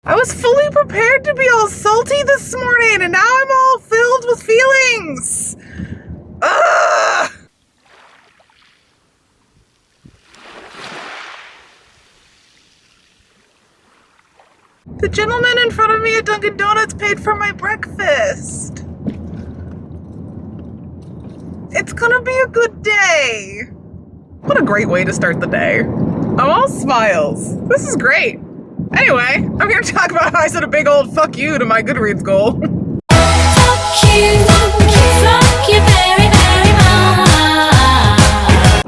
I was fully prepared to be all salty this morning, and now I'm all filled with feelings. Ugh! The gentleman in front of me at Dunkin' Donuts paid for my breakfast. It's gonna be a good day. What a great way to start the day. I'm all smiles. This is great. Anyway, I'm here to talk about how I said a big old fuck you to my Goodreads goal. Fuck you very, very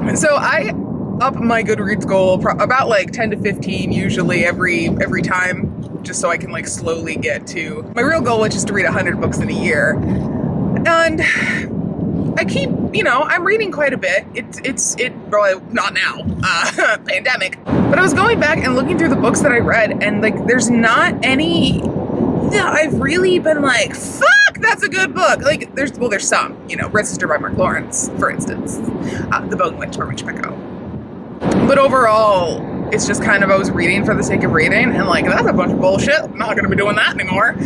much. So I up my Goodreads goal about like 10 to 15 usually every time, just so I can like slowly get to my real goal, which is to read 100 books in a year. And I keep, I'm reading quite a bit. Well, not now, pandemic. But I was going back and looking through the books that I read, and like, there's not any that I've really been like, fuck, that's a good book. Like, there's some, Red Sister by Mark Lawrence, for instance, The Bone Witch by Rich Pecco. But overall, it's just kind of, I was reading for the sake of reading, and like, that's a bunch of bullshit. I'm not gonna be doing that anymore.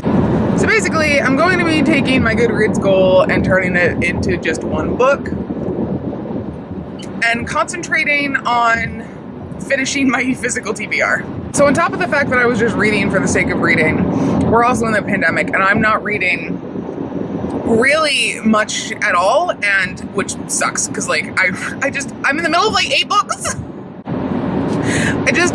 So basically, I'm going to be taking my Goodreads goal and turning it into just one book and concentrating on finishing my physical TBR. So on top of the fact that I was just reading for the sake of reading, we're also in the pandemic and I'm not reading really much at all, and which sucks because like I'm in the middle of like 8 books.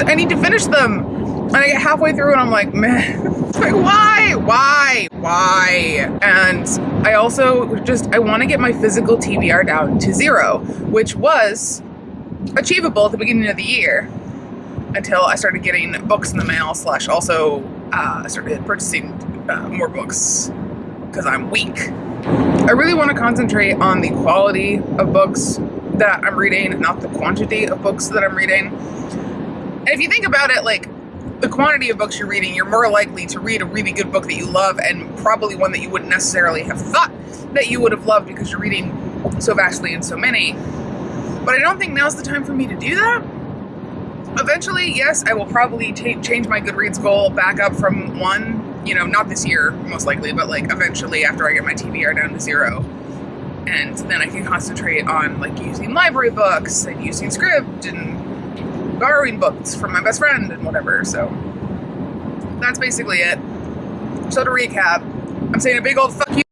I need to finish them. And I get halfway through and I'm like, man, like, why? And I also I want to get my physical TBR down to 0, which was achievable at the beginning of the year until I started getting books in the mail / also I started purchasing more books because I'm weak. I really want to concentrate on the quality of books that I'm reading, not the quantity of books that I'm reading. And if you think about it, like, the quantity of books you're reading, you're more likely to read a really good book that you love, and probably one that you wouldn't necessarily have thought that you would have loved because you're reading so vastly and so many. But I don't think now's the time for me to do that. Eventually, yes, I will probably change my Goodreads goal back up from 1, not this year, most likely, but like eventually after I get my TBR down to 0. And then I can concentrate on like using library books and using script and borrowing books from my best friend and whatever. So that's basically it. So to recap, I'm saying a big old fuck you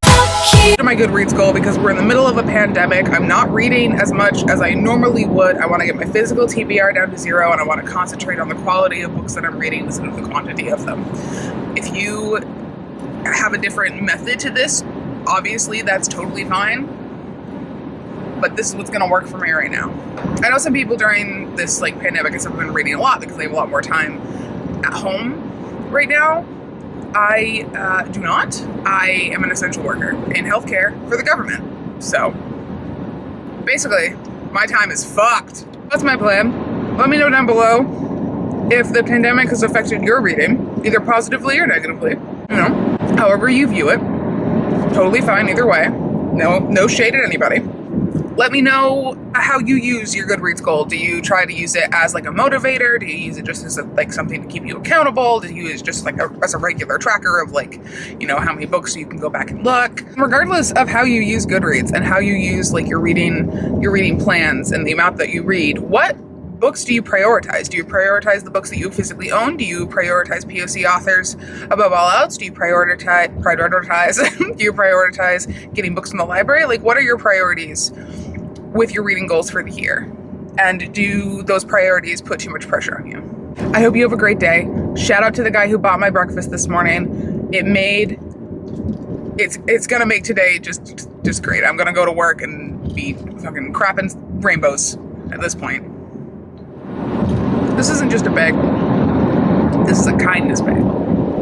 to my Goodreads goal because we're in the middle of a pandemic. I'm not reading as much as I normally would. I want to get my physical TBR down to 0, and I want to concentrate on the quality of books that I'm reading instead of the quantity of them. If you have a different method to this, obviously that's totally fine. But this is what's going to work for me right now. I know some people during this like pandemic have been reading a lot because they have a lot more time at home right now. I do not. I am an essential worker in healthcare for the government. So basically, my time is fucked. That's my plan. Let me know down below if the pandemic has affected your reading, either positively or negatively. However you view it. Totally fine either way. No shade at anybody. Let me know how you use your Goodreads goal. Do you try to use it as like a motivator? Do you use it just as like something to keep you accountable? Do you use it just like as a regular tracker of like, how many books you can go back and look? Regardless of how you use Goodreads and how you use like your reading plans and the amount that you read, what books do you prioritize? Do you prioritize the books that you physically own? Do you prioritize POC authors above all else? Do you prioritize do you prioritize getting books from the library? Like, what are your priorities with your reading goals for the year? And do those priorities put too much pressure on you? I hope you have a great day. Shout out to the guy who bought my breakfast this morning. It's gonna make today just great. I'm gonna go to work and be fucking crapping rainbows at this point. This isn't just a bag. This is a kindness bag.